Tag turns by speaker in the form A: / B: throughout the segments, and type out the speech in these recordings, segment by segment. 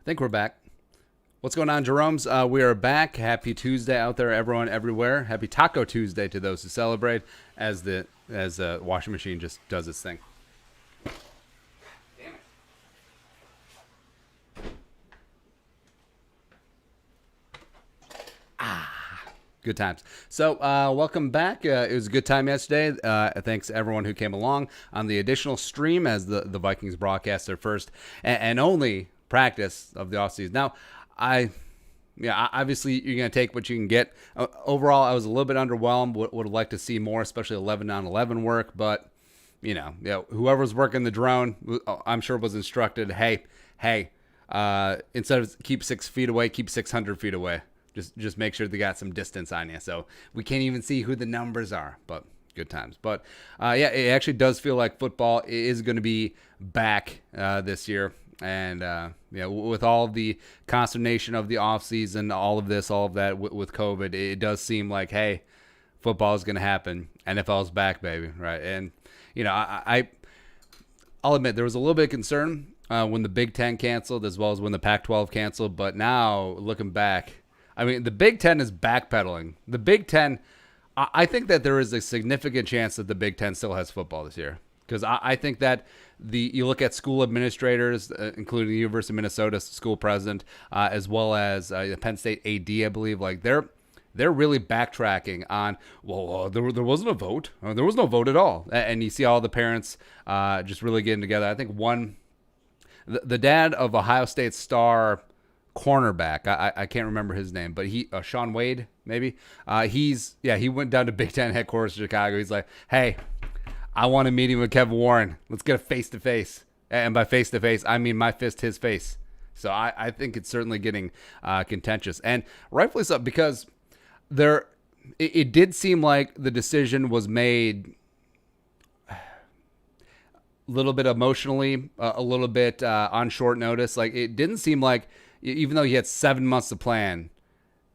A: Think we're back. What's going on, Jeromes? We are back. Happy Tuesday out there, everyone, everywhere. Happy Taco Tuesday to those who celebrate. As the washing machine just does its thing. Damn it. Good times. So, welcome back. It was a good time yesterday. Thanks to everyone who came along on the additional stream as the Vikings broadcast their first and only practice of the offseason. Now, obviously you're going to take what you can get. Overall, I was a little bit underwhelmed. Would have liked to see more, especially 11 on 11 work. But, whoever's working the drone, I'm sure was instructed, hey, instead of keep 6 feet away, keep 600 feet away. Just make sure they got some distance on you. So we can't even see who the numbers are, but good times. But, it actually does feel like football is going to be back this year. And, with all of the consternation of the offseason, all of that with COVID, it does seem like, hey, football is going to happen. NFL's back, baby, right? And, I'll admit there was a little bit of concern when the Big Ten canceled as well as when the Pac-12 canceled. But now, looking back, I mean, the Big Ten is backpedaling. The Big Ten, I think that there is a significant chance that the Big Ten still has football this year. Because I think that you look at school administrators, including the University of Minnesota school president, as well as the Penn State AD, I believe, like they're really backtracking on, there wasn't a vote. There was no vote at all. And you see all the parents just really getting together. I think the dad of Ohio State star cornerback, I can't remember his name, but Sean Wade, maybe. He went down to Big Ten headquarters in Chicago. He's like, hey, I want a meeting with Kevin Warren. Let's get a face-to-face. And by face-to-face, I mean my fist, his face. So I think it's certainly getting contentious. And rightfully so, because it did seem like the decision was made a little bit emotionally, a little bit on short notice. Like, it didn't seem like, even though you had 7 months to plan,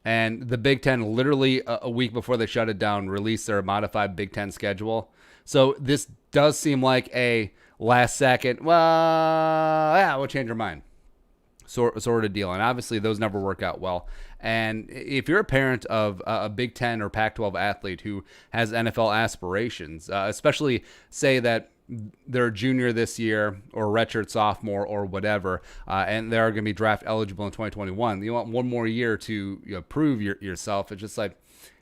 A: and the Big Ten literally a week before they shut it down released their modified Big Ten schedule. So this does seem like a last second, we'll change our mind sort of deal. And obviously those never work out well. And if you're a parent of a Big Ten or Pac-12 athlete who has NFL aspirations, especially say that they're a junior this year or redshirt sophomore or whatever, and they're going to be draft eligible in 2021, you want one more year to prove yourself. It's just like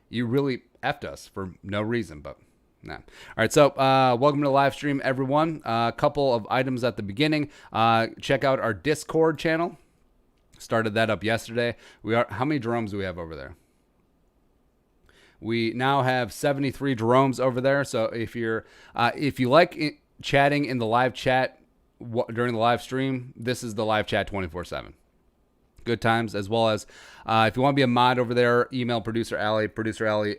A: you really effed us for no reason, but no. All right, so welcome to the live stream, everyone. A couple of items at the beginning. Check out our Discord channel. Started that up yesterday. How many Jeromes do we have over there? We now have 73 Jeromes over there. So if you like chatting in the live chat during the live stream, this is the live chat 24/7. Good times, as well as if you want to be a mod over there, email producer Allie FTW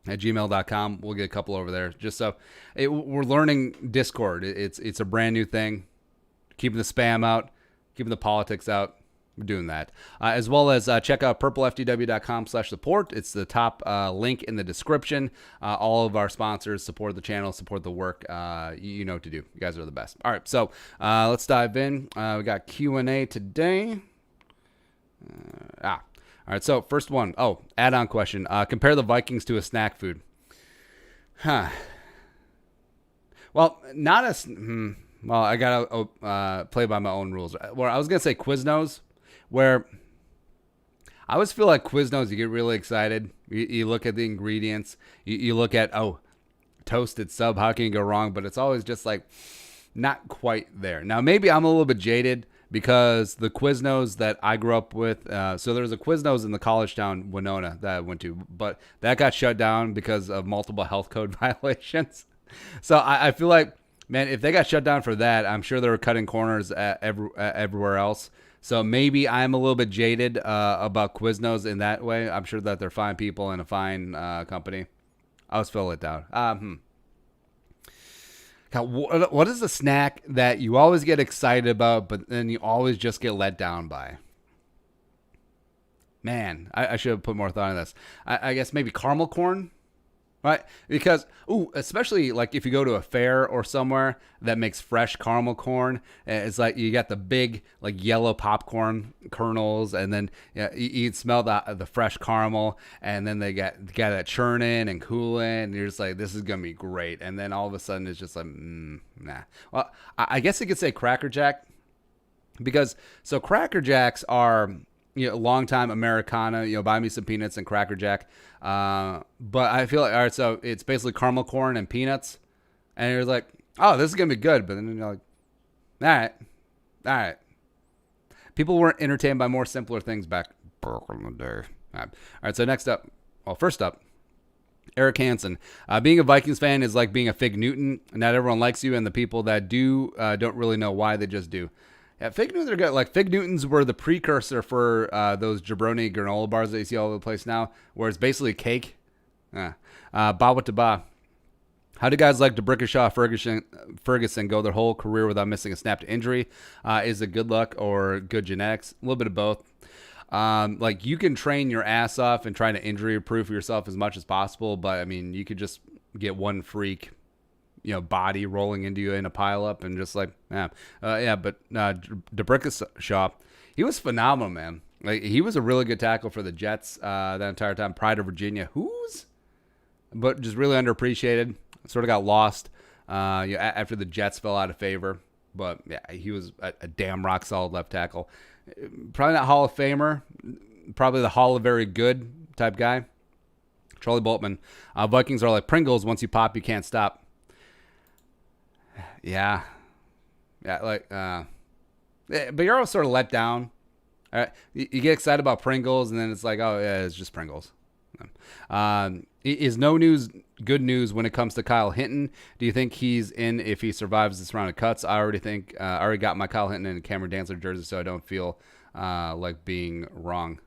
A: at gmail.com. We'll get a couple over there. Just so we're learning Discord. It's a brand new thing. Keeping the spam out, keeping the politics out. We're doing that. As well as check out purpleftw.com/support. It's the top link in the description. All of our sponsors support the channel, support the work. You know what to do. You guys are the best. All right, so let's dive in. We got Q&A today. All right, so first one. Add-on question. Compare the Vikings to a snack food. Well, not a... Well, I got to play by my own rules. Well, I was going to say Quiznos, where I always feel like Quiznos, you get really excited. You look at the ingredients. You look at, toasted sub. How can you go wrong? But it's always just like not quite there. Now, maybe I'm a little bit jaded because the Quiznos that I grew up with, so there was a Quiznos in the college town, Winona, that I went to, but that got shut down because of multiple health code violations. So I feel like, man, if they got shut down for that, I'm sure they were cutting corners everywhere else. So maybe I'm a little bit jaded about Quiznos in that way. I'm sure that they're fine people and a fine company. I'll just fill it down. God, what is the snack that you always get excited about, but then you always just get let down by? Man, I should have put more thought in this. I guess maybe caramel corn. Right, because especially like if you go to a fair or somewhere that makes fresh caramel corn, it's like you got the big like yellow popcorn kernels, and then you smell the fresh caramel, and then they got that churning and cooling, and you're just like, this is gonna be great, and then all of a sudden it's just like, nah. Well, I guess you could say Cracker Jack, because so Cracker Jacks are long time Americana. Buy me some peanuts and Cracker Jack. But I feel like, all right, so it's basically caramel corn and peanuts, and you're like, oh, this is gonna be good. But then you're like, all right. People weren't entertained by more simpler things back in the day. All right, so first up, Eric Hansen. Being a Vikings fan is like being a Fig Newton. Not everyone likes you, and the people that do don't really know why. They just do. Yeah, Fig Newtons are good. Like, Fig Newtons were the precursor for those jabroni granola bars that you see all over the place now, where it's basically cake. Ba. How do guys like DeBrickashaw, Ferguson go their whole career without missing a snap to injury? Is it good luck or good genetics? A little bit of both. Like, you can train your ass off and try to injury-proof yourself as much as possible, but, I mean, you could just get one freak body rolling into you in a pileup and just like, but DeBrickashaw, he was phenomenal, man. Like, he was a really good tackle for the Jets that entire time. Pride of Virginia, but just really underappreciated. Sort of got lost after the Jets fell out of favor. But yeah, he was a damn rock solid left tackle. Probably not Hall of Famer, probably the Hall of Very Good type guy. Charlie Boltmann. Vikings are like Pringles. Once you pop, you can't stop. Yeah, like, but you're always sort of let down. All right? You get excited about Pringles, and then it's like, oh yeah, it's just Pringles. Is no news good news when it comes to Kyle Hinton? Do you think he's in if he survives this round of cuts? I already got my Kyle Hinton and Cameron Dantzler jersey, so I don't feel like being wrong.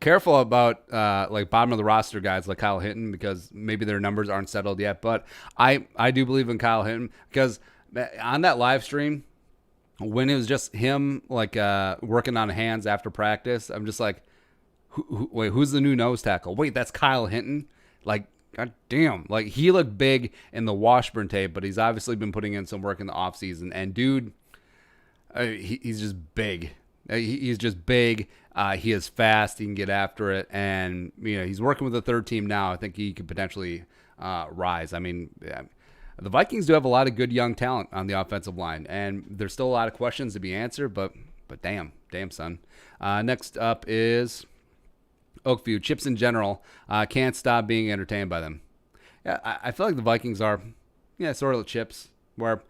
A: Careful about like bottom of the roster guys like Kyle Hinton, because maybe their numbers aren't settled yet. But I do believe in Kyle Hinton, because on that live stream, when it was just him like working on hands after practice, I'm just like, wait, who's the new nose tackle? Wait, that's Kyle Hinton? Like, god damn. Like, he looked big in the Washburn tape, but he's obviously been putting in some work in the offseason. And dude, he's just big. He's just big. He is fast. He can get after it. And, he's working with the third team now. I think he could potentially rise. I mean, the Vikings do have a lot of good young talent on the offensive line. And there's still a lot of questions to be answered. But damn, son. Next up is Oakview. Chips in general. Can't stop being entertained by them. Yeah, I feel like the Vikings are, sort of chips, where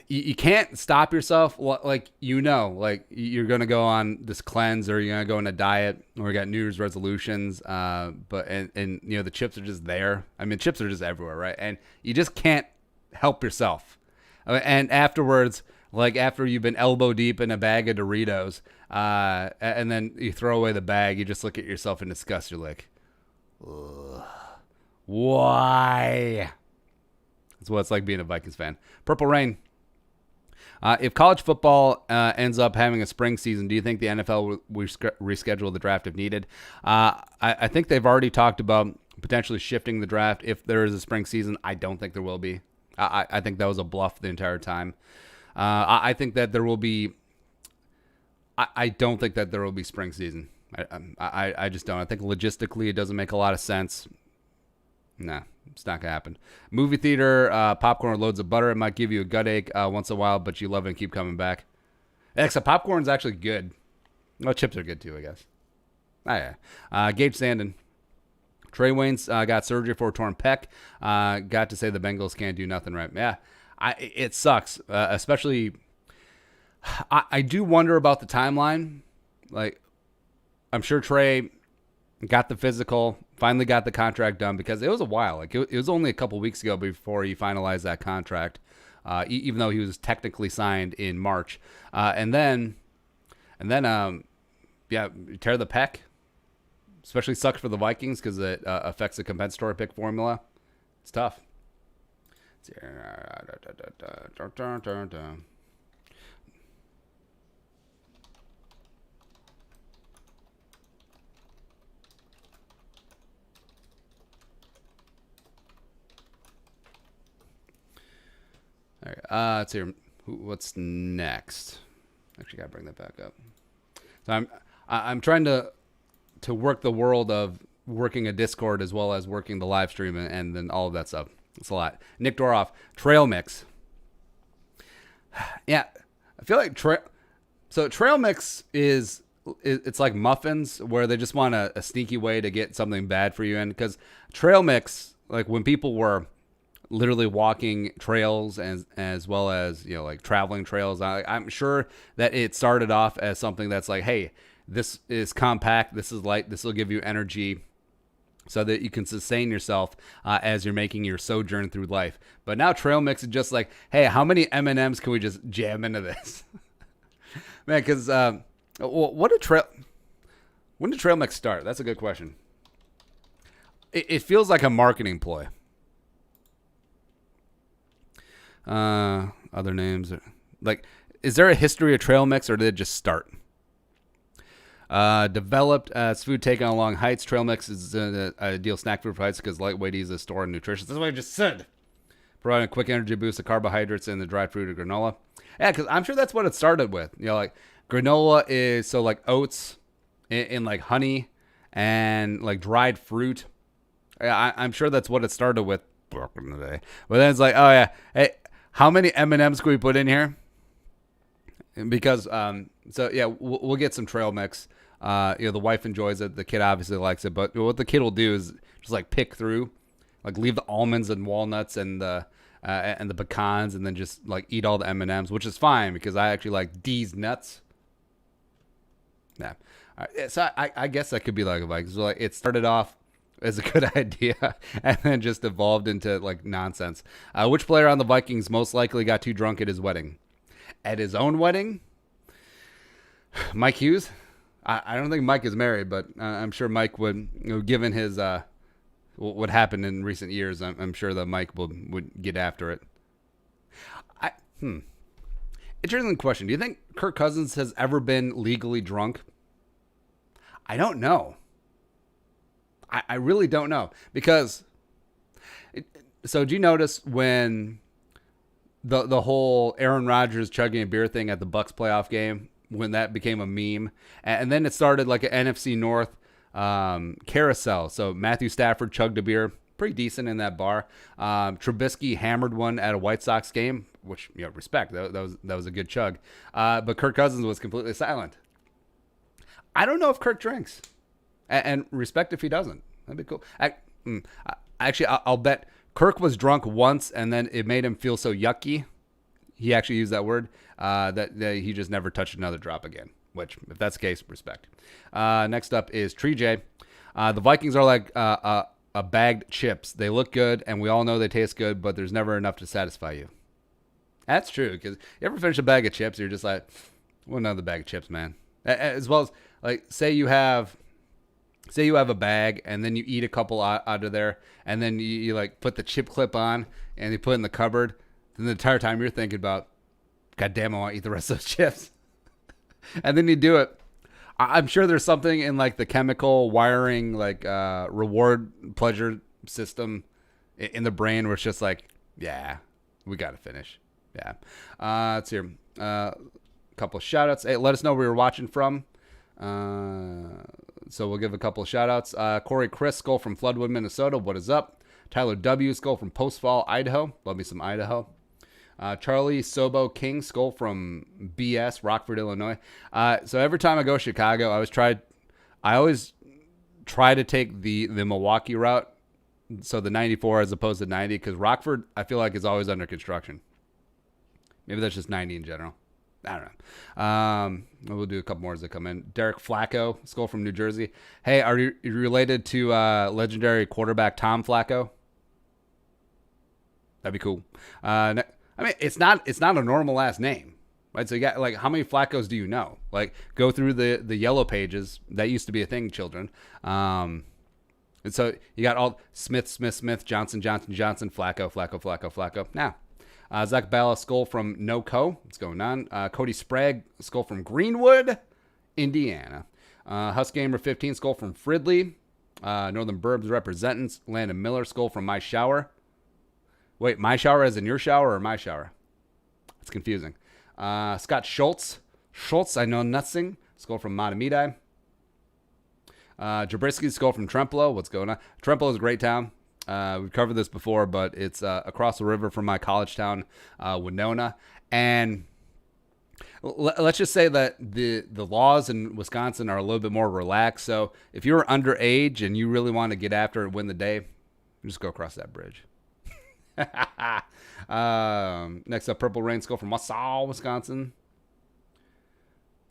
A: you can't stop yourself. Like, like you're going to go on this cleanse, or you're going to go on a diet, or you got New Year's resolutions. But the chips are just there. I mean, chips are just everywhere, right? And you just can't help yourself. And afterwards, like after you've been elbow deep in a bag of Doritos, and then you throw away the bag, you just look at yourself in disgust. You're like, ugh, why? That's what it's like being a Vikings fan. Purple Rain. If college football ends up having a spring season, do you think the NFL will reschedule the draft if needed? I think they've already talked about potentially shifting the draft if there is a spring season. I don't think there will be. I think that was a bluff the entire time. I think that there will be. I don't think that there will be spring season. I just don't. I think logistically it doesn't make a lot of sense. Nah, it's not gonna happen. Movie theater, popcorn with loads of butter. It might give you a gut ache once in a while, but you love it and keep coming back. Except popcorn's actually good. Well, chips are good too, I guess. Yeah. Gage Sandin. Trey Wayne's got surgery for a torn pec. Got to say the Bengals can't do nothing right. Yeah, it sucks. Especially, I do wonder about the timeline. Like, I'm sure Trey got the physical, finally got the contract done, because it was a while. Like, it was only a couple weeks ago before he finalized that contract, even though he was technically signed in March. And then, tear the pec. Especially sucks for the Vikings because it affects the compensatory pick formula. It's tough. All right. Let's see. What's next? Actually, gotta bring that back up. So I'm trying to work the world of working a Discord as well as working the live stream and then all of that stuff. It's a lot. Nick Doroff, trail mix. Yeah, I feel like trail mix is it's like muffins where they just want a sneaky way to get something bad for you in, because trail mix, like when people were literally walking trails as well as, you know, like traveling trails, I'm sure that it started off as something that's like, hey, this is compact, this is light, this will give you energy so that you can sustain yourself as you're making your sojourn through life. But now trail mix is just like, hey, how many M&Ms can we just jam into this? Man, because when did trail mix start? That's a good question. It feels like a marketing ploy. Other names, like, is there a history of trail mix, or did it just start? Developed as food taken on long heights. Trail mix is an ideal snack food for heights because lightweight, easy to store, and nutritious. That's what I just said. Providing a quick energy boost of carbohydrates in the dried fruit or granola. Yeah, because I'm sure that's what it started with. You know, like granola is so like oats in like honey and like dried fruit. Yeah, I'm sure that's what it started with back in the day. But then it's like, oh yeah, hey, how many M&Ms can we put in here? Because so yeah, we'll get some trail mix. You know, the wife enjoys it. The kid obviously likes it. But what the kid will do is just like pick through, like leave the almonds and walnuts and the pecans, and then just like eat all the M&Ms, which is fine because I actually like D's nuts. Yeah. So I guess that could be like a Vikings. So like it started off as a good idea and then just evolved into like nonsense. Which player on the Vikings most likely got too drunk at his wedding? At his own wedding? Mike Hughes? I don't think Mike is married, but I'm sure Mike would, you know, given his what happened in recent years, I'm sure that Mike would get after it. Interesting question. Do you think Kirk Cousins has ever been legally drunk? I don't know. I really don't know, because so do you notice when the whole Aaron Rodgers chugging a beer thing at the Bucs playoff game, when that became a meme, and then it started like an NFC North carousel. So Matthew Stafford chugged a beer, pretty decent in that bar. Trubisky hammered one at a White Sox game, which, you know, respect. That was a good chug. But Kirk Cousins was completely silent. I don't know if Kirk drinks, and respect if he doesn't. That'd be cool. Actually, I'll bet Kirk was drunk once, and then it made him feel so yucky. He actually used that word that he just never touched another drop again. Which, if that's the case, respect. Next up is Tree J. The Vikings are like a bagged chips. They look good, and we all know they taste good, but there's never enough to satisfy you. That's true, because you ever finish a bag of chips, you're just like, well, another bag of chips, man. As well as, like, say you have a bag, and then you eat a couple out of there, and then you like put the chip clip on, and you put it in the cupboard. Then the entire time you're thinking about, God damn, I want to eat the rest of those chips. And then you do it. I'm sure there's something in like the chemical wiring, like reward pleasure system in the brain where it's just like, yeah, we got to finish. Yeah. Let's hear a couple of shout outs. Hey, let us know where you're watching from. So we'll give a couple of shout outs. Corey Chris, Skull from Floodwood, Minnesota. What is up? Tyler W, Skull from Post Fall, Idaho. Love me some Idaho. Charlie Sobo King, Skull from BS, Rockford, Illinois. So every time I go to Chicago, I always try to take the Milwaukee route. So the 94 as opposed to 90, because Rockford, I feel like, is always under construction. Maybe that's just 90 in general. I don't know. We'll do a couple more as they come in. Derek Flacco, Skull from New Jersey. Hey, are you related to legendary quarterback Tom Flacco? That'd be cool. I mean, it's not a normal last name, right? So you got, like, how many Flaccos do you know? Like, go through the yellow pages. That used to be a thing, children. And so you got all Smith, Johnson, Flacco. Now, Zach Balla, Skull from NoCo. What's going on? Cody Sprague, Skull from Greenwood, Indiana. Husk Gamer 15, Skull from Fridley. Northern Burbs representing. Landon Miller, Skull from My Shower. Wait, My Shower as in your shower or my shower? It's confusing. Scott Schultz. I know nothing. Skull from Matamidi. Jabrisky, skull from Trempolo. What's going on? Trempolo is a great town. We've covered this before, but it's across the river from my college town, Winona. And let's just say that the laws in Wisconsin are a little bit more relaxed. So if you're underage and you really want to get after it and win the day, just go across that bridge. Next up, Purple Rain, skull from Wausau, Wisconsin.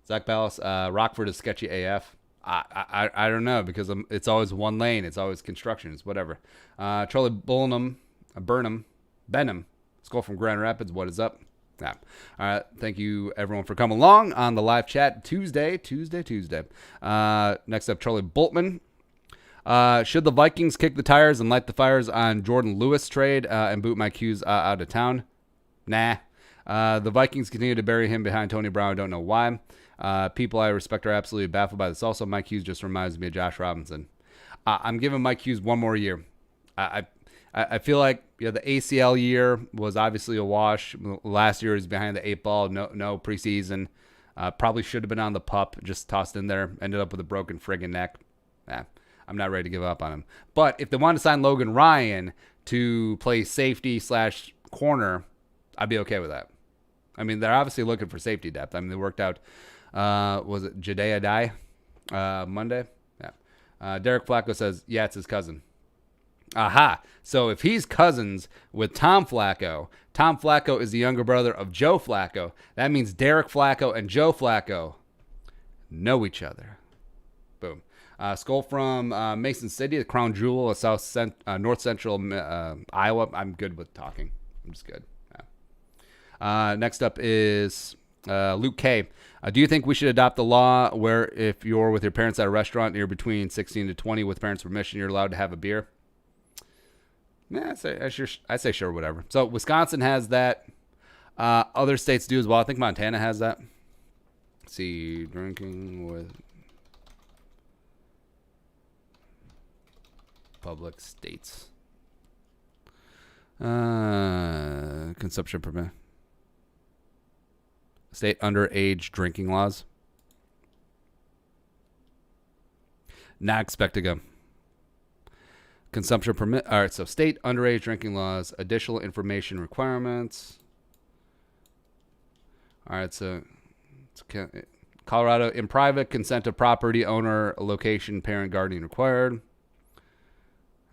A: Zach Ballas, Rockford is sketchy AF. I don't know, because it's always one lane. It's always construction. It's whatever. Charlie Burnham, skull from Grand Rapids. What is up? Yeah. All right. Thank you, everyone, for coming along on the live chat Tuesday. Next up, Charlie Boltmann. Should the Vikings kick the tires and light the fires on Jordan Lewis trade and boot Mike Hughes out of town? Nah. The Vikings continue to bury him behind Tony Brown. I don't know why. People I respect are absolutely baffled by this. Also, Mike Hughes just reminds me of Josh Robinson. I'm giving Mike Hughes one more year. I feel like the ACL year was obviously a wash. Last year was behind the 8 ball. No preseason. Probably should have been on the pup. Just tossed in there. Ended up with a broken friggin' neck. I'm not ready to give up on him. But if they want to sign Logan Ryan to play safety / corner, I'd be okay with that. I mean, they're obviously looking for safety depth. I mean, they worked out, was it Jediah Dye Monday? Yeah. Derek Flacco says, yeah, it's his cousin. Aha. So if he's cousins with Tom Flacco is the younger brother of Joe Flacco. That means Derek Flacco and Joe Flacco know each other. Boom. Skull from Mason City, the crown jewel of north central Iowa. I'm good with talking. I'm just good. Next up is Luke K. Do you think we should adopt the law where if you're with your parents at a restaurant and you're between 16 to 20 with parents' permission, you're allowed to have a beer? Yeah, I say sure, whatever. So Wisconsin has that. Other states do as well. I think Montana has that. Let's see, drinking with public states. Consumption permit. State underage drinking laws. Not expect to go. Consumption permit. All right, so state underage drinking laws, additional information requirements. All right, so Colorado, in private, consent of property owner, location, parent, guardian required.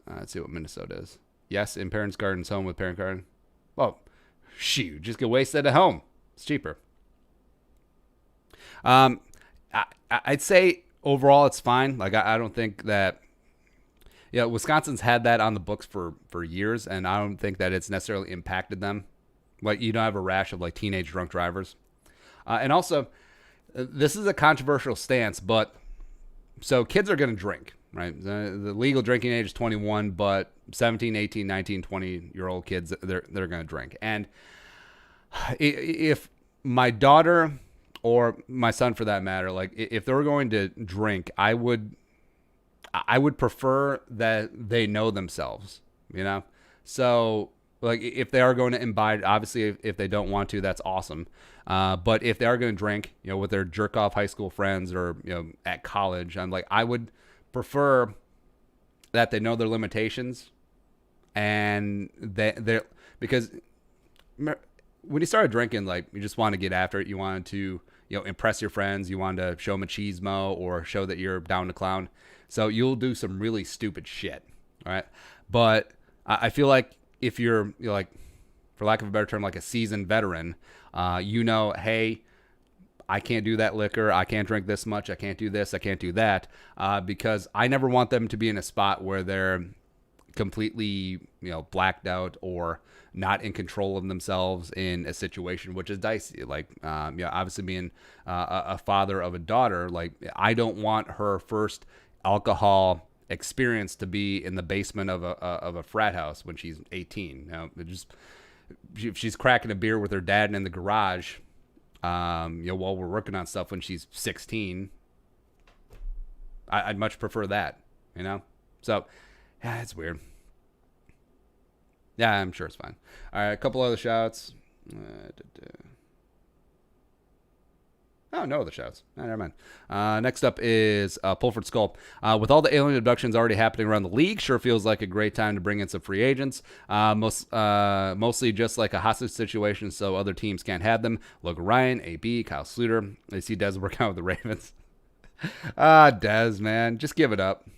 A: Let's see what Minnesota is. Yes, in parents' gardens, home with parent garden. Well, shoot, just get wasted at home. It's cheaper. I'd say overall it's fine. Like I don't think that. Yeah, Wisconsin's had that on the books for years, and I don't think that it's necessarily impacted them. Like you don't have a rash of like teenage drunk drivers. And also, this is a controversial stance, but so kids are going to drink, right? The legal drinking age is 21, but 17, 18, 19, 20-year-old kids, they're going to drink. And if my daughter or my son, for that matter, like if they were going to drink, I would prefer that they know themselves, So, like, if they are going to imbibe, obviously, if they don't want to, that's awesome. But if they are going to drink, with their jerk-off high school friends or, at college, I would prefer that they know their limitations and they're because when you started drinking, like, you just want to get after it. You wanted to, impress your friends. You wanted to show machismo or show that you're down to clown. So you'll do some really stupid shit, all right? But I feel like if you're like, for lack of a better term, like a seasoned veteran, hey, I can't do that liquor. I can't drink this much. I can't do this. I can't do that, because I never want them to be in a spot where they're completely, blacked out or not in control of themselves in a situation which is dicey. Like, obviously being a father of a daughter, like I don't want her first alcohol experience to be in the basement of a frat house when she's 18. If she's cracking a beer with her dad in the garage, while we're working on stuff when she's 16, I'd much prefer that, So, yeah, it's weird. Yeah, I'm sure it's fine. All right, a couple other shouts. Oh, no other shouts. Oh, never mind. Next up is Pulford Skull. With all the alien abductions already happening around the league, sure feels like a great time to bring in some free agents. Mostly just like a hostage situation, so other teams can't have them. Logan Ryan, AB, Kyle Sluter. They see Dez work out with the Ravens. Dez, man. Just give it up.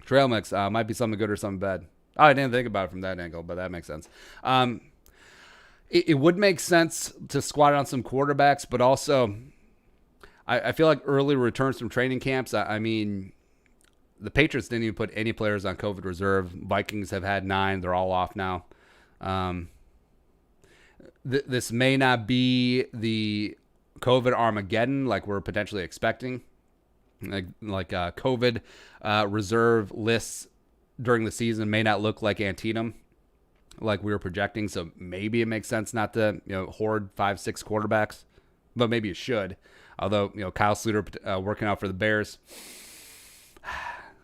A: Trail mix might be something good or something bad. Oh, I didn't think about it from that angle, but that makes sense. It would make sense to squat on some quarterbacks, but also I feel like early returns from training camps. I mean, the Patriots didn't even put any players on COVID reserve. Vikings have had 9. They're all off now. This may not be the COVID Armageddon like we're potentially expecting. Like COVID reserve lists during the season may not look like Antietam like we were projecting. So maybe it makes sense not to hoard 5-6 quarterbacks, but maybe it should. Although, Kyle Sluter working out for the Bears,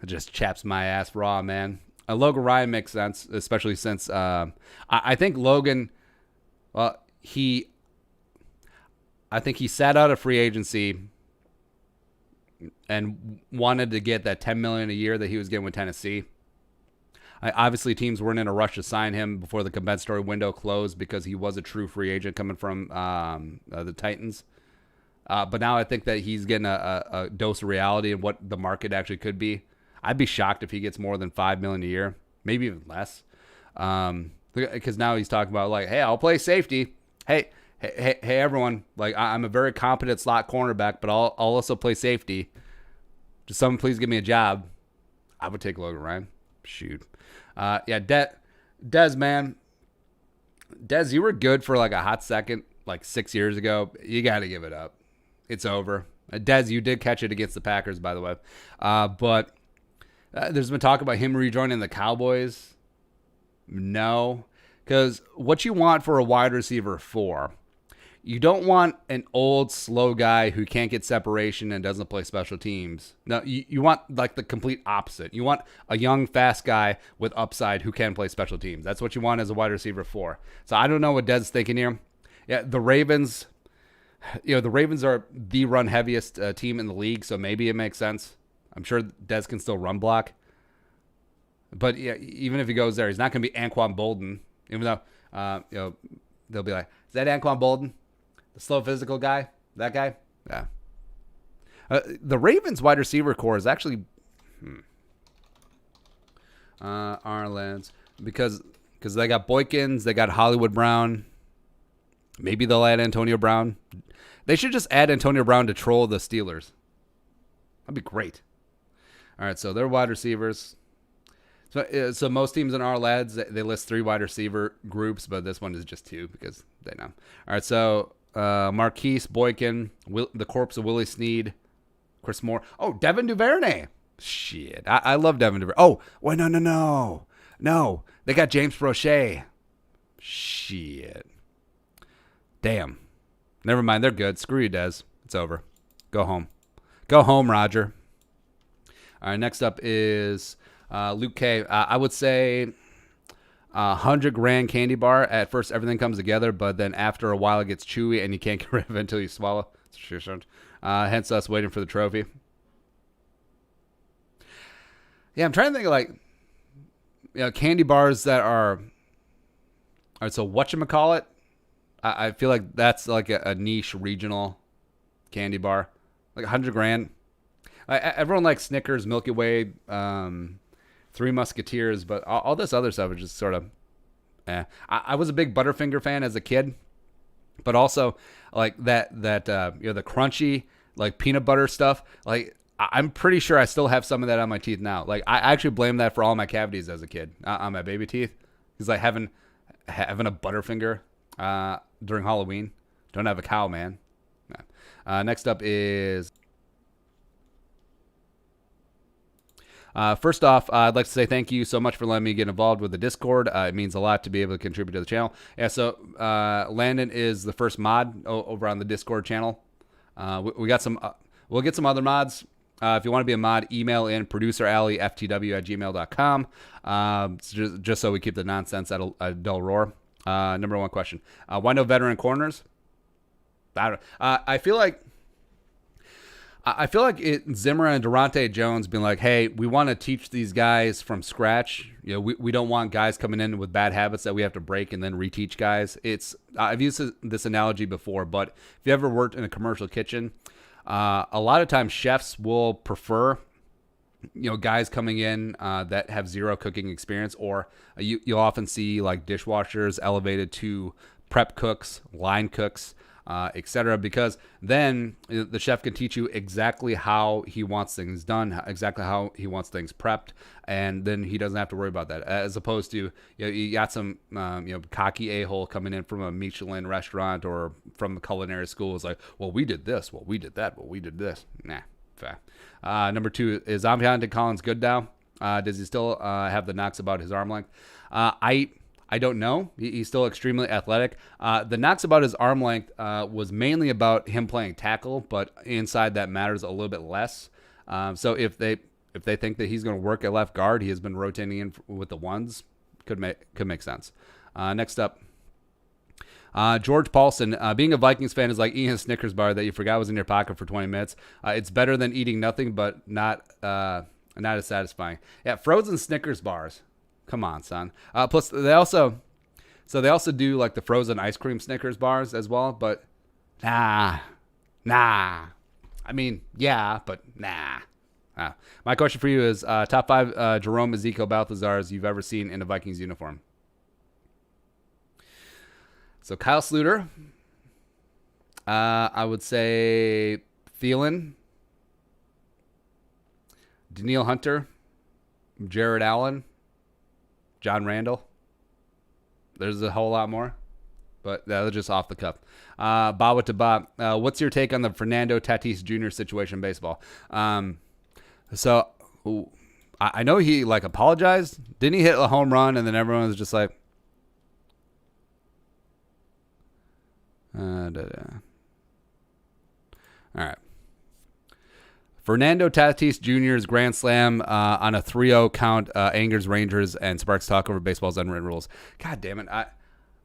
A: it just chaps my ass raw, man. Logan Ryan makes sense, especially since I think Logan, I think he sat out of free agency and wanted to get that $10 million a year that he was getting with Tennessee. Obviously, teams weren't in a rush to sign him before the compensatory window closed because he was a true free agent coming from the Titans. But now I think that he's getting a dose of reality of what the market actually could be. I'd be shocked if he gets more than $5 million a year, maybe even less. Because now he's talking about like, hey, I'll play safety. Hey, everyone! Like, I'm a very competent slot cornerback, but I'll also play safety. Just someone please give me a job. I would take Logan Ryan. Shoot. Dez, man. Dez, you were good for like a hot second, like 6 years ago. You got to give it up. It's over. Dez, you did catch it against the Packers, by the way. But there's been talk about him rejoining the Cowboys. No. Because what you want for a wide receiver 4, you don't want an old, slow guy who can't get separation and doesn't play special teams. No, you want like the complete opposite. You want a young, fast guy with upside who can play special teams. That's what you want as a wide receiver 4. So I don't know what Dez's thinking here. Yeah, the Ravens, the Ravens are the run heaviest team in the league, so maybe it makes sense. I'm sure Dez can still run block. But yeah, even if he goes there, he's not going to be Anquan Bolden. Even though, they'll be like, is that Anquan Bolden? The slow physical guy? That guy? Yeah. The Ravens wide receiver core is actually Arlen's because they got Boykins, they got Hollywood Brown. Maybe they'll add Antonio Brown. They should just add Antonio Brown to troll the Steelers. That'd be great. All right, so they're wide receivers. So most teams in our lads, they list 3 wide receiver groups, but this one is just 2 because they know. All right, so Marquise Boykin, the corpse of Willie Snead, Chris Moore. Oh, Devin Duvernay. Shit, I love Devin Duvernay. Oh, wait, no. They got James Brochet. Shit. Damn. Never mind, they're good. Screw you, Dez. It's over. Go home. Go home, Roger. All right, next up is Luke K. I would say $100,000 candy bar. At first, everything comes together, but then after a while, it gets chewy and you can't get rid of it until you swallow. Hence us waiting for the trophy. Yeah, I'm trying to think of like, candy bars that are. All right, so whatchamacallit? I feel like that's like a niche regional candy bar, like $100,000. Everyone likes Snickers, Milky Way, Three Musketeers, but all this other stuff is just sort of, I was a big Butterfinger fan as a kid, but also like that the crunchy like peanut butter stuff. Like I'm pretty sure I still have some of that on my teeth now. Like I actually blame that for all my cavities as a kid on my baby teeth, because like having a Butterfinger during Halloween. Don't have a cow, man. Next up is. First off, I'd like to say thank you so much for letting me get involved with the Discord. It means a lot to be able to contribute to the channel. Yeah, so Landon is the first mod over on the Discord channel. We got some. We'll get some other mods. If you want to be a mod, email in produceralleyftw@gmail.com. Just so we keep the nonsense at a dull roar. Number 1 question: why no veteran corners? I feel like I feel like Zimmer and Durante Jones being like, hey, we want to teach these guys from scratch. We don't want guys coming in with bad habits that we have to break and then reteach guys. I've used this analogy before, but if you ever worked in a commercial kitchen, a lot of times chefs will prefer guys coming in that have zero cooking experience, or you'll often see like dishwashers elevated to prep cooks, line cooks, etc. Because then the chef can teach you exactly how he wants things done, exactly how he wants things prepped, and then he doesn't have to worry about that. As opposed to you got some cocky a-hole coming in from a Michelin restaurant or from the culinary school. It's like, well, we did this, well, we did that, well, we did this. Nah, fair. Number 2 is Deontay Collins good now? Does he still have the knocks about his arm length? I don't know. He's still extremely athletic. The knocks about his arm length was mainly about him playing tackle, but inside that matters a little bit less. So if they think that he's going to work at left guard, he has been rotating in with the ones. Could make sense. Next up, George Paulson. Being a Vikings fan is like eating a Snickers bar that you forgot was in your pocket for 20 minutes. It's better than eating nothing, but not as satisfying. Yeah, frozen Snickers bars. Come on, son. Plus, they also do like the frozen ice cream Snickers bars as well, but nah. I mean, yeah, but nah. My question for you is top 5 Jerome Ezekiel Balthazars you've ever seen in a Vikings uniform. So Kyle Sluter, I would say Thielen, Danielle Hunter, Jared Allen, John Randall. There's a whole lot more, but that was just off the cuff. Bawa to Bob. What's your take on the Fernando Tatis Jr. situation in baseball? So I know he like apologized. Didn't he hit a home run and then everyone was just like, all right. Fernando Tatis Jr.'s grand slam on a 3-0 count angers Rangers and sparks talk over baseball's unwritten rules. God damn it.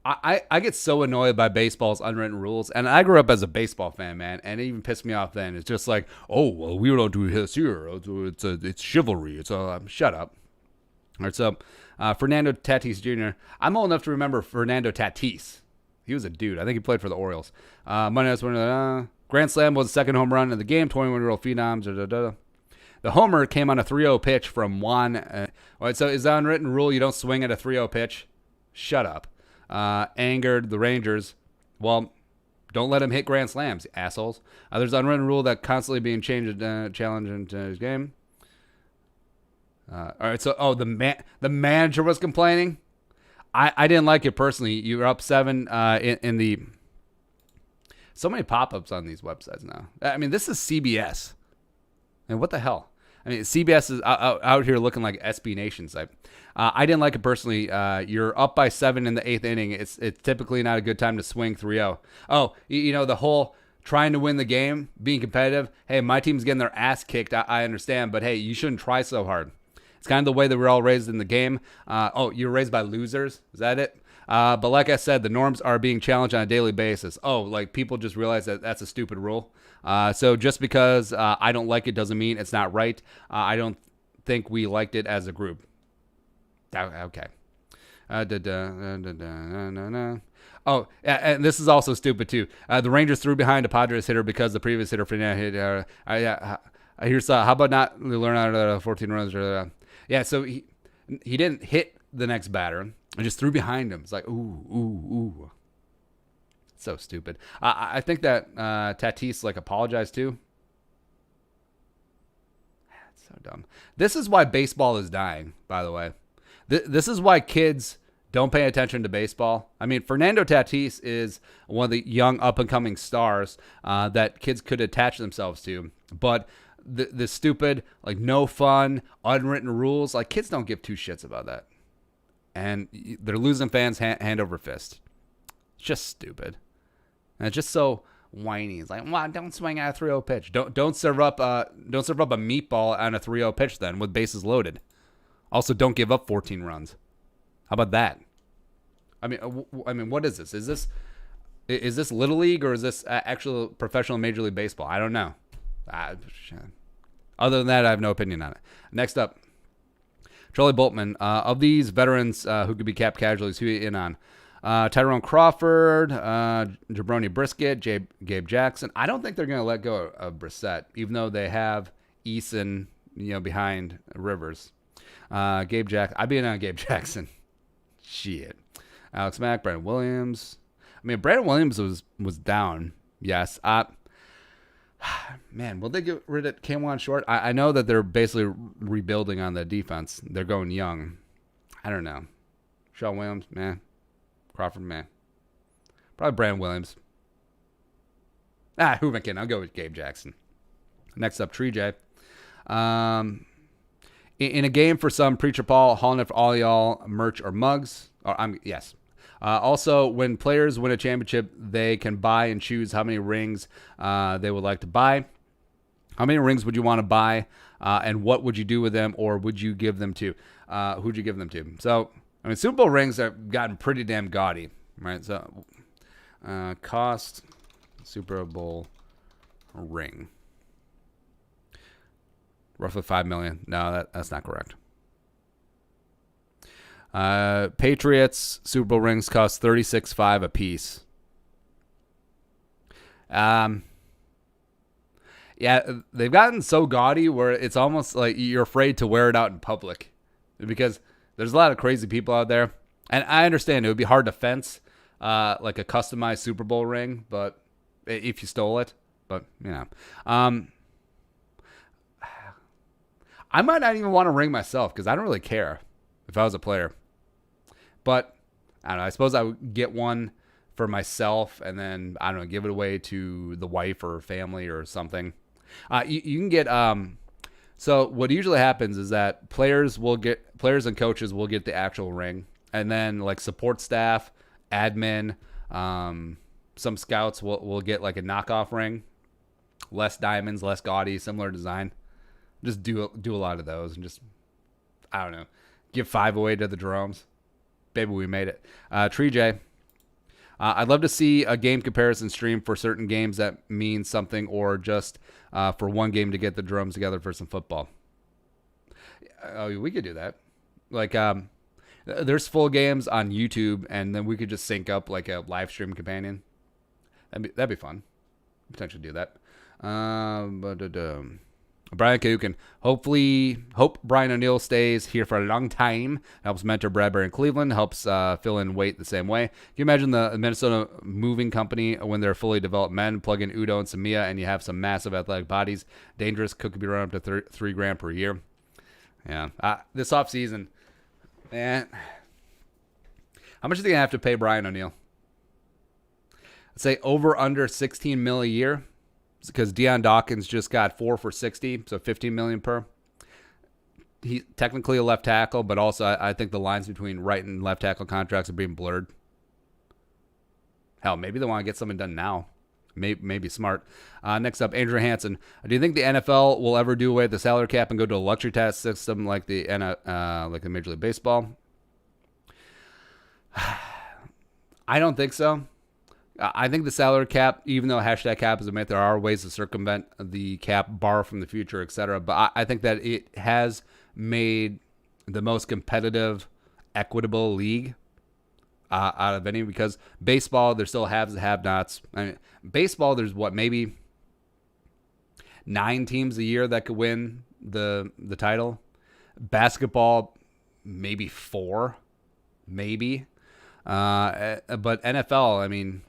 A: I get so annoyed by baseball's unwritten rules, and I grew up as a baseball fan, man, and it even pissed me off then. It's just like, oh, well, we don't do this here. It's chivalry. Shut up. All right, so Fernando Tatis Jr. I'm old enough to remember Fernando Tatis. He was a dude. I think he played for the Orioles. Monday Night's winner. Grand slam was the second home run in the game. 21-year-old phenoms. The homer came on a 3-0 pitch from Juan. All right, so is that unwritten rule you don't swing at a 3-0 pitch? Shut up. Angered the Rangers. Well, don't let him hit grand slams, assholes. There's an unwritten rule that constantly being changed, challenged into his game. All right, so the manager was complaining. I didn't like it personally. You were up 7 in the. So many pop-ups on these websites now. I mean, this is CBS. And what the hell? I mean, CBS is out here looking like SB Nation site. I didn't like it personally. You're up by 7 in the 8th inning. It's typically not a good time to swing 3-0. Oh, the whole trying to win the game, being competitive. Hey, my team's getting their ass kicked. I understand. But, hey, you shouldn't try so hard. It's kind of the way that we're all raised in the game. You were raised by losers. Is that it? But like I said, the norms are being challenged on a daily basis. Oh, like people just realize that that's a stupid rule. So just because I don't like it doesn't mean it's not right. I don't think we liked it as a group. Okay. Oh, and this is also stupid too. The Rangers threw behind a Padres hitter because the previous hitter hit. Here's how about not learn out of 14 runs? Yeah, so he didn't hit the next batter. I just threw behind him. It's like, ooh. So stupid. I think that Tatis apologized too. It's so dumb. This is why baseball is dying, by the way. This is why kids don't pay attention to baseball. I mean, Fernando Tatis is one of the young up-and-coming stars that kids could attach themselves to. But the stupid, no fun, unwritten rules, kids don't give two shits about that. And they're losing fans hand over fist. It's just stupid. And it's just so whiny. It's like, well, don't swing at a 3-0 pitch. Don't serve up a meatball on a 3-0 pitch then with bases loaded. Also, don't give up 14 runs. How about that? I mean, what is this? Is this Little League or is this actual professional Major League Baseball? I don't know. Other than that, I have no opinion on it. Next up, Charlie Boltmann. Of these veterans who could be cap casualties, who are you in on? Tyrone Crawford, Jabroni Brisket, Gabe Jackson. I don't think they're going to let go of Brissett, even though they have Eason, behind Rivers. Gabe Jackson. I'd be in on Gabe Jackson. Shit. Alex Mack, Brandon Williams. I mean, Brandon Williams was down. Yes. Man, will they get rid of K'Wan Short? I know that they're basically rebuilding on the defense. They're going young. I don't know. Shawn Williams, man. Crawford, man. Probably Brandon Williams. Who am I kidding? I'll go with Gabe Jackson. Next up, Tree J. In a game for some, Preacher Paul, hauling it for all y'all, merch or mugs. Yes. Also, when players win a championship, they can buy and choose how many rings they would like to buy. How many rings would you want to buy, and what would you do with them, or would you give them to? Who'd you give them to? So, I mean, Super Bowl rings have gotten pretty damn gaudy, right? So, cost Super Bowl ring. Roughly $5 million. No, that's not correct. Patriots Super Bowl rings cost $36.5 a piece. Yeah, they've gotten so gaudy where it's almost like you're afraid to wear it out in public because there's a lot of crazy people out there. And I understand it would be hard to fence like a customized Super Bowl ring, but if you stole it, but I might not even want to ring myself because I don't really care if I was a player. But I don't know. I suppose I would get one for myself and then, I don't know, give it away to the wife or family or something. You can get so what usually happens is that players and coaches will get the actual ring, and then like support staff, admin, some scouts will get like a knockoff ring, less diamonds, less gaudy, similar design. Just do a lot of those and just, I don't know, give 5 away to the Jeromes. Baby, we made it. Tree J. I'd love to see a game comparison stream for certain games that mean something, or just for one game to get the Jeromes together for some football. Oh, we could do that. Like, there's full games on YouTube, and then we could just sync up like a live stream companion. That'd be fun. Potentially do that. Brian Kahukin. Hope Brian O'Neill stays here for a long time. Helps mentor Bradbury in Cleveland. Helps fill in weight the same way. Can you imagine the Minnesota moving company when they're fully developed men? Plug in Udo and Samia, and you have some massive athletic bodies. Dangerous. Cook could be running up to $3,000 per year. Yeah. This offseason, man. How much are they going to have to pay Brian O'Neill? Let's say over under $16 million a year. Because Deion Dawkins just got 4 for $60, so $15 million per. He's technically a left tackle, but also I think the lines between right and left tackle contracts are being blurred. Hell, maybe they want to get something done now. Maybe smart. Next up, Andrew Hansen. Do you think the NFL will ever do away with the salary cap and go to a luxury tax system like the Major League Baseball? I don't think so. I think the salary cap, even though hashtag cap is a myth, there are ways to circumvent the cap, borrow from the future, etc. But I think that it has made the most competitive, equitable league out of any, because baseball, there's still haves and have-nots. I mean, baseball, there's maybe 9 teams a year that could win the title. Basketball, maybe 4, maybe. But NFL, I mean,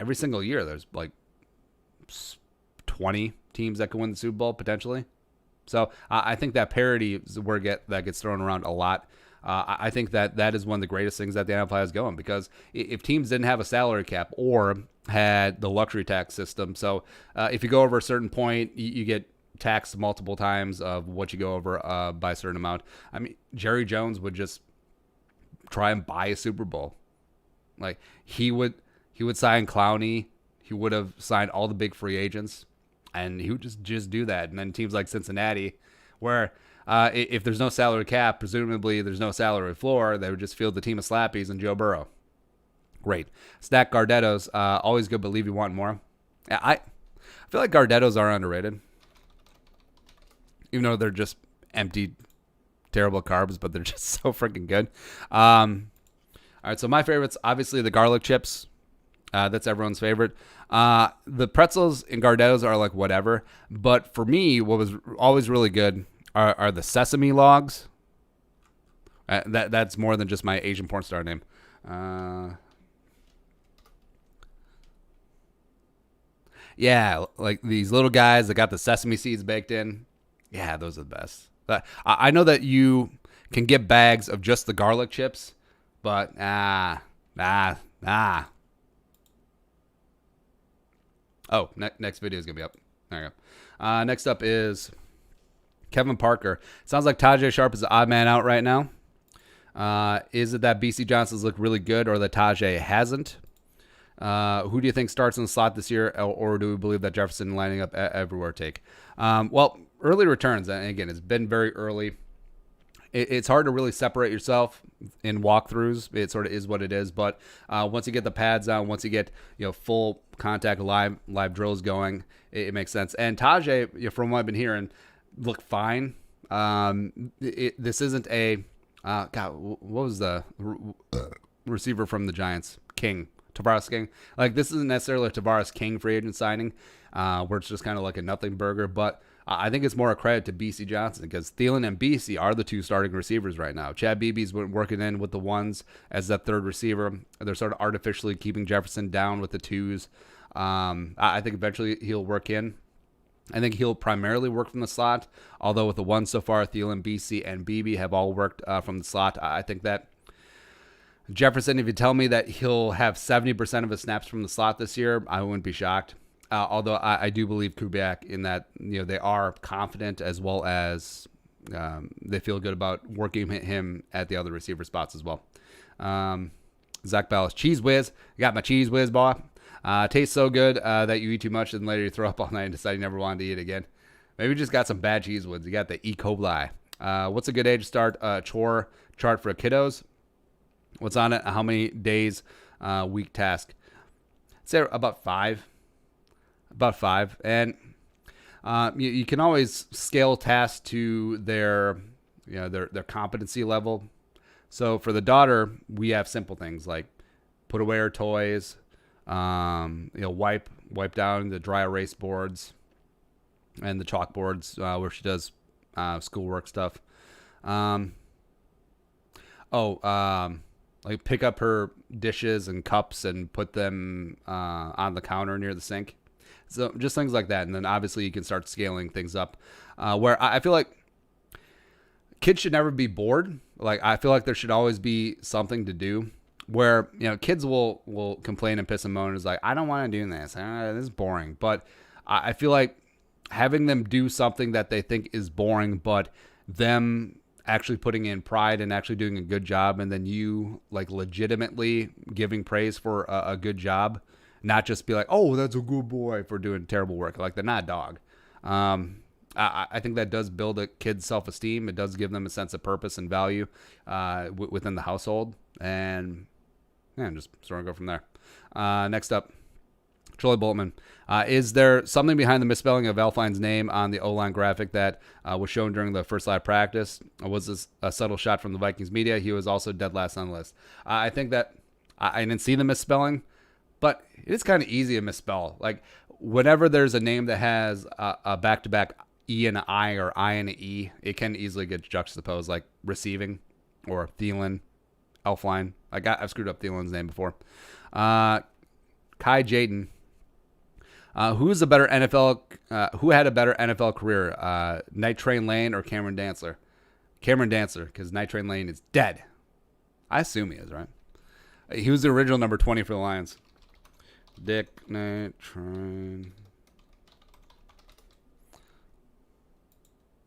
A: every single year, there's like 20 teams that can win the Super Bowl potentially. So I think that parity is where that gets thrown around a lot. I think that is one of the greatest things that the NFL has going, because if teams didn't have a salary cap or had the luxury tax system, so if you go over a certain point, you get taxed multiple times of what you go over by a certain amount. I mean, Jerry Jones would just try and buy a Super Bowl. Like he would sign Clowney. He would have signed all the big free agents, and he would just do that. And then teams like Cincinnati, where if there's no salary cap, presumably there's no salary floor, they would just field the team of slappies and Joe Burrow. Great. Stack Gardettos, always good, but leave you want more. I feel like Gardettos are underrated, even though they're just empty, terrible carbs, but they're just so freaking good. All right, so my favorites, obviously the garlic chips. That's everyone's favorite. The pretzels and Gardettos are like whatever, but for me, what was always really good are the sesame logs. That's more than just my Asian porn star name. Yeah, like these little guys that got the sesame seeds baked in. Yeah, those are the best. I know that you can get bags of just the garlic chips, but nah. Oh, next video is going to be up. There you go. Next up is Kevin Parker. Sounds like Tajay Sharp is the odd man out right now. Is it that BC Johnson's look really good or that Tajay hasn't? Who do you think starts in the slot this year, or do we believe that Jefferson lining up everywhere take? Well, early returns, and again, it's been very early. It's hard to really separate yourself in walkthroughs. It sort of is what it is. But once you get the pads on, once you get full contact live drills going, it makes sense. And Tajay, from what I've been hearing, looked fine. This isn't a God. What was the receiver from the Giants? Tavares King. Like, this isn't necessarily a Tavares King free agent signing, where it's just kind of like a nothing burger. But I think it's more a credit to BC Johnson because Thielen and BC are the two starting receivers right now. Chad Beebe's working in with the ones as that third receiver. They're sort of artificially keeping Jefferson down with the twos. I think eventually he'll work in. I think he'll primarily work from the slot, although with the ones so far, Thielen, BC, and Beebe have all worked from the slot. I think that Jefferson, if you tell me that he'll have 70% of his snaps from the slot this year, I wouldn't be shocked. Although I do believe Kubiak in that they are confident as well as they feel good about working him at the other receiver spots as well. Zach Ballas, Cheese Whiz. I got my Cheese Whiz, boy. Tastes so good that you eat too much and later you throw up all night and decide you never wanted to eat again. Maybe you just got some bad Cheese Whiz. You got the E. coli. What's a good age to start a chore chart for kiddos? What's on it? How many days week task? I'd say about 5. About 5. And you can always scale tasks to their competency level. So for the daughter, we have simple things like put away her toys, wipe down the dry erase boards and the chalkboards where she does schoolwork stuff. Like pick up her dishes and cups and put them on the counter near the sink. So just things like that. And then obviously you can start scaling things up where I feel like kids should never be bored. Like I feel like there should always be something to do where, kids will complain and piss and moan. It's like, I don't want to do this. This is boring. But I feel like having them do something that they think is boring, but them actually putting in pride and actually doing a good job, and then you like legitimately giving praise for a good job, not just be like, oh, that's a good boy for doing terrible work. Like they're not a dog. I think that does build a kid's self-esteem. It does give them a sense of purpose and value within the household. And just sort of go from there. Next up, Troy Boltmann. Is there something behind the misspelling of Elfline's name on the O-line graphic that was shown during the first live practice? Was this a subtle shot from the Vikings media? He was also dead last on the list. I think that I didn't see the misspelling, but it is kind of easy to misspell. Like whenever there's a name that has a back-to-back E and an I or I and an E, it can easily get juxtaposed, like receiving or Thielen, Elfline. I've screwed up Thielen's name before. Kai Jaden. Who had a better NFL career, Night Train Lane or Cameron Dantzler? Cameron Dantzler, because Night Train Lane is dead. I assume he is, right? He was the original number 20 for the Lions. Dick Night Train.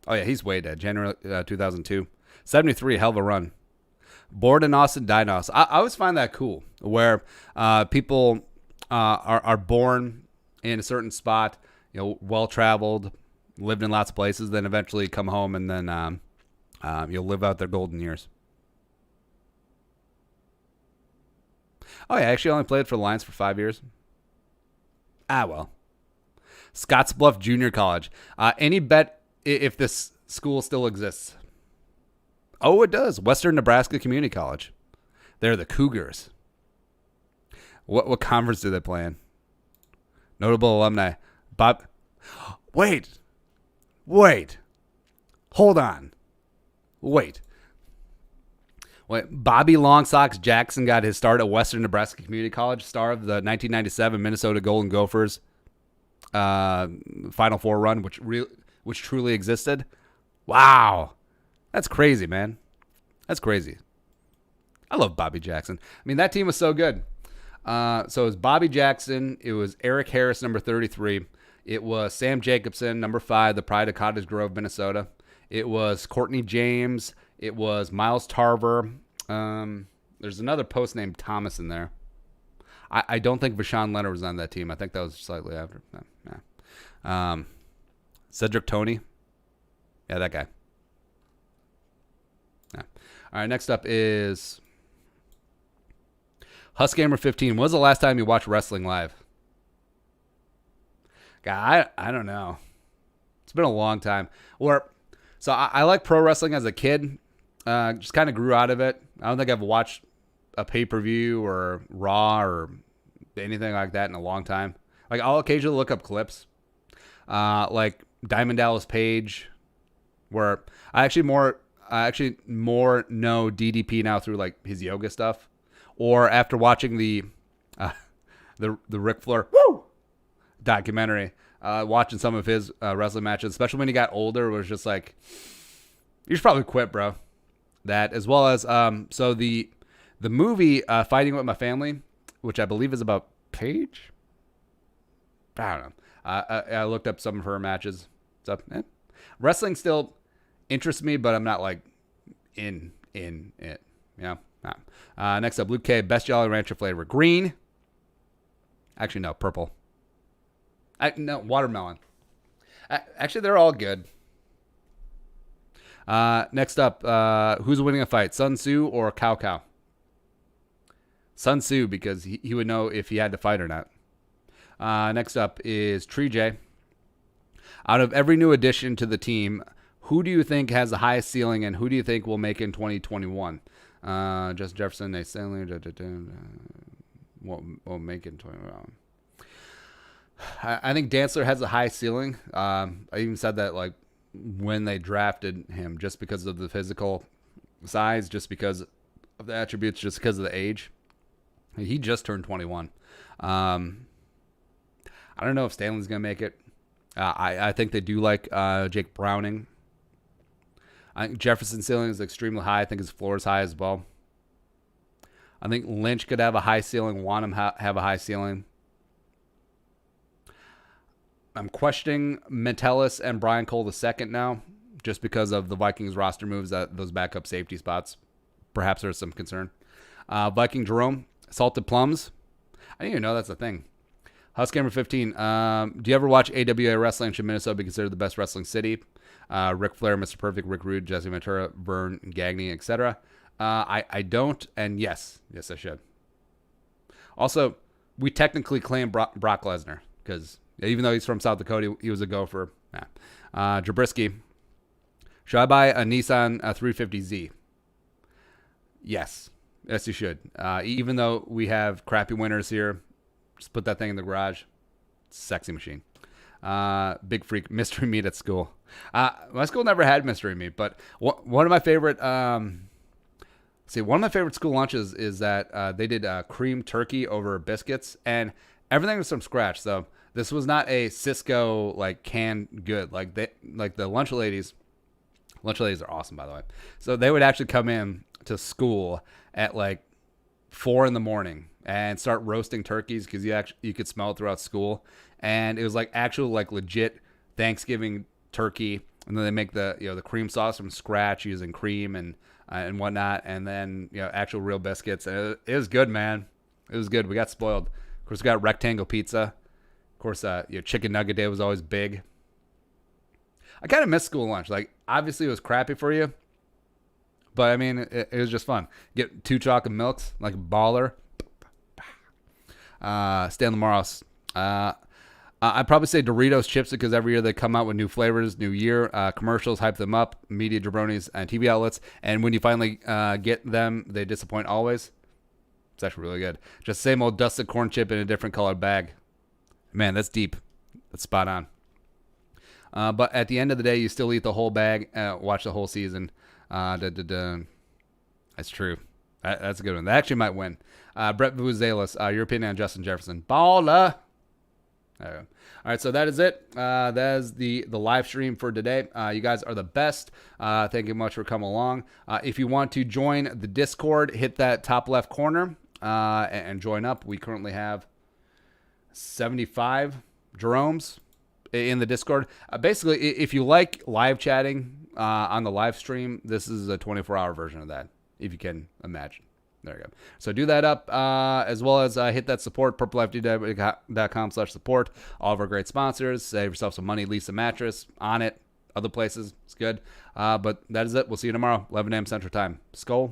A: Oh, yeah, he's way dead. January 2002. 73, hell of a run. Born in Austin, died in Austin. I always find that cool, where people are born in a certain spot, well-traveled, lived in lots of places, then eventually come home and then you'll live out their golden years. Oh, yeah, I actually only played for the Lions for 5 years. Well. Scottsbluff Junior College. Any bet if this school still exists? Oh, it does. Western Nebraska Community College. They're the Cougars. What conference do they play in? Notable alumni. Bob. Wait. Hold on. Wait. Bobby Longsocks Jackson got his start at Western Nebraska Community College, star of the 1997 Minnesota Golden Gophers Final Four run, which truly existed. Wow. That's crazy, man. That's crazy. I love Bobby Jackson. I mean, that team was so good. So it was Bobby Jackson. It was Eric Harris, number 33. It was Sam Jacobson, number 5, the pride of Cottage Grove, Minnesota. It was Courtney James. It was Miles Tarver. There's another post named Thomas in there. I don't think Vashawn Leonard was on that team. I think that was slightly after. Yeah. Cedric Toney. Yeah, that guy. Yeah. All right, next up is Husgamer 15. When was the last time you watched wrestling live? God, I don't know. It's been a long time. So I like pro wrestling as a kid. Just kind of grew out of it. I don't think I've watched a pay-per-view or Raw or anything like that in a long time. Like, I'll occasionally look up clips. Like Diamond Dallas Page, where I actually more know DDP now through like his yoga stuff. Or after watching the Ric Flair documentary, watching some of his wrestling matches, especially when he got older, was just like, you should probably quit, bro. That, as well as so the movie Fighting With My Family, which I believe is about Paige. I don't know. I looked up some of her matches. So wrestling still interests me, but I'm not like in it. You know. Next up, Luke K. Best Jolly Rancher flavor, green. Actually, no, purple. No, watermelon. Actually, they're all good. Next up, who's winning a fight, Sun Tzu or Cao Cao? Sun Tzu, because he would know if he had to fight or not. Next up is Tree J. Out of every new addition to the team, who do you think has the highest ceiling, and who do you think will make in 2021? Justin Jefferson, Nate Stanley, won't make it in 2021. I think Dantzler has a high ceiling. I even said that like when they drafted him, just because of the physical size, just because of the attributes, just because of the age. He just turned 21. I don't know if Stanley's going to make it. I think they do like Jake Browning. I think Jefferson's ceiling is extremely high. I think his floor is high as well. I think Lynch could have a high ceiling. Wanham have a high ceiling. I'm questioning Metellus and Brian Cole II now, just because of the Vikings roster moves, at those backup safety spots. Perhaps there's some concern. Viking Jerome, Salted Plums. I didn't even know that's a thing. Husgamer 15. Do you ever watch AWA Wrestling? Should Minnesota be considered the best wrestling city? Ric Flair, Mr. Perfect, Rick Rude, Jesse Ventura, Vern Gagne, etc. I don't, and yes, I should. Also, we technically claim Brock Lesnar, because even though he's from South Dakota, he was a gopher. Jabrisky. Should I buy a Nissan 350Z? Yes, you should. Even though we have crappy winters here, just put that thing in the garage. Sexy machine. Big freak. Mystery meat at school. My school never had mystery meat, but one of my favorite school lunches is that they did cream turkey over biscuits, and everything was from scratch. So this was not a Cisco like canned good. Like the lunch ladies. Lunch ladies are awesome, by the way. So they would actually come in to school at like 4 a.m. and start roasting turkeys, because you could smell it throughout school, and it was like actual like legit Thanksgiving turkey. And then they make the cream sauce from scratch using cream and whatnot, and then actual real biscuits. And it was good, man. It was good. We got spoiled. Of course, we got rectangle pizza. Of course, chicken nugget day was always big. I kind of miss school lunch. Like, obviously, it was crappy for you, but I mean, it was just fun. Get 2 chocolate milks, like a baller. Stan Lamaros. I'd probably say Doritos chips because every year they come out with new flavors, new year. Commercials hype them up, media, jabronis, and TV outlets. And when you finally get them, they disappoint always. It's actually really good. Just same old dusted corn chip in a different colored bag. Man, that's deep. That's spot on. But at the end of the day, you still eat the whole bag, watch the whole season. That's true. That's a good one. That actually might win. Brett Vuzelis, your opinion on Justin Jefferson. Baller. There we go. All right, so that is it. That is the live stream for today. You guys are the best. Thank you much for coming along. If you want to join the Discord, hit that top left corner and join up. We currently have 75 Jeromes in the Discord. Basically, if you like live chatting on the live stream, this is a 24-hour version of that, if you can imagine. There you go. So do that up, as well as hit that support, purplefd.com/support. All of our great sponsors. Save yourself some money. Lease a mattress on it. Other places. It's good. But that is it. We'll see you tomorrow, 11 a.m. Central Time. Skull